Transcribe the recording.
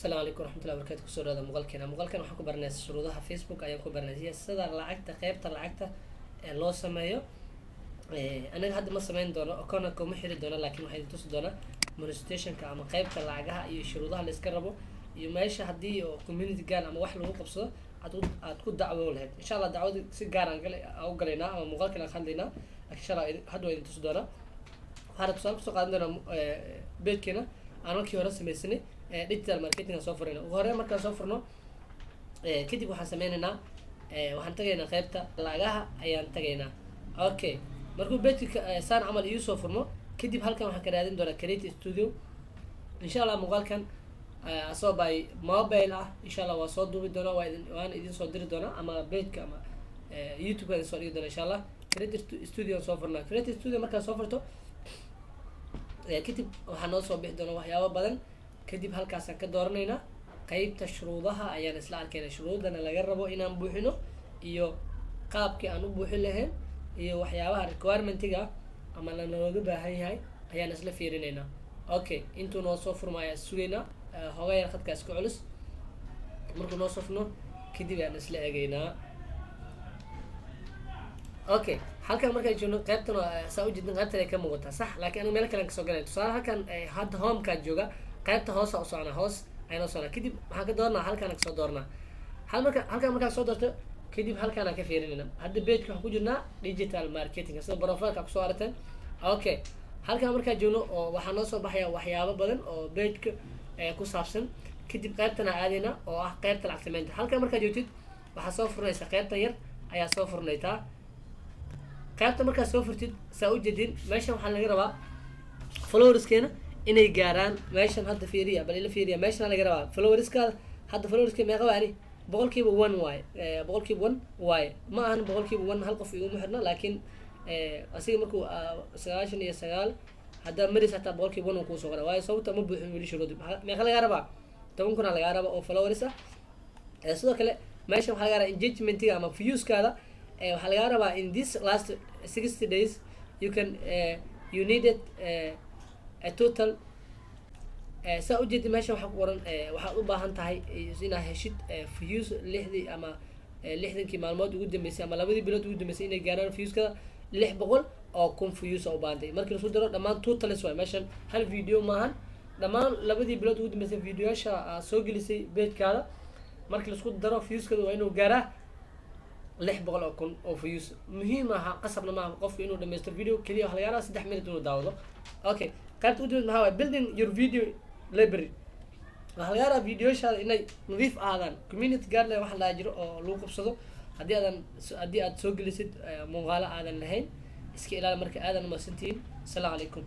السلام عليكم ورحمة الله وبركاته. كسر هذا مقالكنا waxaan ku barnaa shuruudaha Facebook ayaan ku barnaa sida lacagta qaybta lacagta loo sameeyo anaga hadda ma sameyn doono account kuma xiri doono laakiin waxaan tusi doonaa monetization-ka ama qaybta lacagaha iyo shuruudaha la iska rabo iyo meesha hadii oo community gaar ama wax lagu qabsado aad ku dacwo lahayd insha Allah dacwada si gaar ah u galeynaa ama muqaalkana khaldina insha Allah hadda waan tusi doonaa waxaan tusaale soo qaadan doonaa beedkeena aan markii hore sameysnay digital marketing soo furayna ugu hore markaan soo furno kadib waxaan sameynaynaa waxaan tagaynaa qaybta lacagaha ayaan tagaynaa okay markuu beedka saan camal iyo soo furno kadib halkan waxaan ka raadin doonaa create studio insha Allah muuqaalkan soo bay mobile ah insha Allah waa soo duubi doonaa waan idin soo diri doonaa ama beedka ama YouTube aan soo dhigi doonaa insha Allah create studio soo furnaa create studio markaan soo furto kadib waxaan noo soo bixi doonaa waxyaabo badan kadib halkaas aan ka dooranayna qaybta shuruudaha ayaan isla arkayna shuruudana laga rabo inaan buuxino iyo qaabkii aan u buuxin lahayn iyo waxyaabaha requirement-iga ama looga baahan yahay ayaan isla fiirinayna okay intuu noo soo furmaya sugayna hogayar khadka iska culus markuu noo soo furno kadib aan isla eegaynaa okay halkan markaan joogno qaybtan saa u jeedin qaybtan ay ka muuqataa sax laakiin aniga meel kale aan ka soo galay tusaale halkan hadda home-ka jooga qaybta hoos u socona hoos ayaan soo kadib waxaan ka doornaa halkan aan ka soo doornaa halkan markaan soo doorto kadib halkan aan ka fiirinayna hadda page-ka waxaan ku jirnaa digital marketing sida profile-ka ku soo aragteen okay halkan markaan joogno oo waxaa noo soo baxaya waxyaabo badan oo page-ka ku saabsan kadib qaybtan aan aadayna oo ah qaybta lacag sameynta halkan markaan joogtid waxaa soo furnaysa qaybtan yar ayaa soo furnaytaa qaybta markaa soo furtid saa u jeedin meeshan waxaa laga rabaa followerskeena inay gaaraan meeshan hadda fiiriya bal ila fiiriya meeshan laga rabaa followerskaada hadda followerska meeqa waani boqolkiiba 1 waaye boqolkiiba 1 waaye ma ahan boqolkiiba 1 hal qof iguma xirna laakiin asiga markuu 99 hadda maris hataa boqolkiiba 1 ku soo qoray waayo sababta ma buuxin weli shuruud meeqa laga rabaa 10 kun laga rabaa oo followers ah sidoo kale meeshan waxaa laga rabaa engagement-iga ama views-kaada waxaa laga rabaa in this last 60 days you needed a total saa u jeedi meesha waxa ku qoran waxaad u baahan tahay inaad heshid views 60 ama 60kii maalmood ugu dambeysay ama labadii bilood ugu dambeysay inay gaaraan views-ka 600 oo kun views oo baantay markii la soo daro dhamaan totals waa meeshan hal video maahan dhamaan labadii bilood ugu dambeysay video-yaasha soo gelisay page-kaada markii la isku daro views-ka waa inuu gaaraa 600 oo kun oo views muhiim ah qasabna ma qofku inuu dhameysto video kaliya wax laga yaabaa 3 minute inuu daawado okay qaybta u dibad maxaa building your video library waxa laga yaabaa video-shaada inay nadiif ahaadaan community gaar leh waxa la jiro oo lagu qabsado haddii aad soo gelisid muuqaalo aadan lahayn iska ilaali marka aadan ma santiin. Assalaamu calaykum.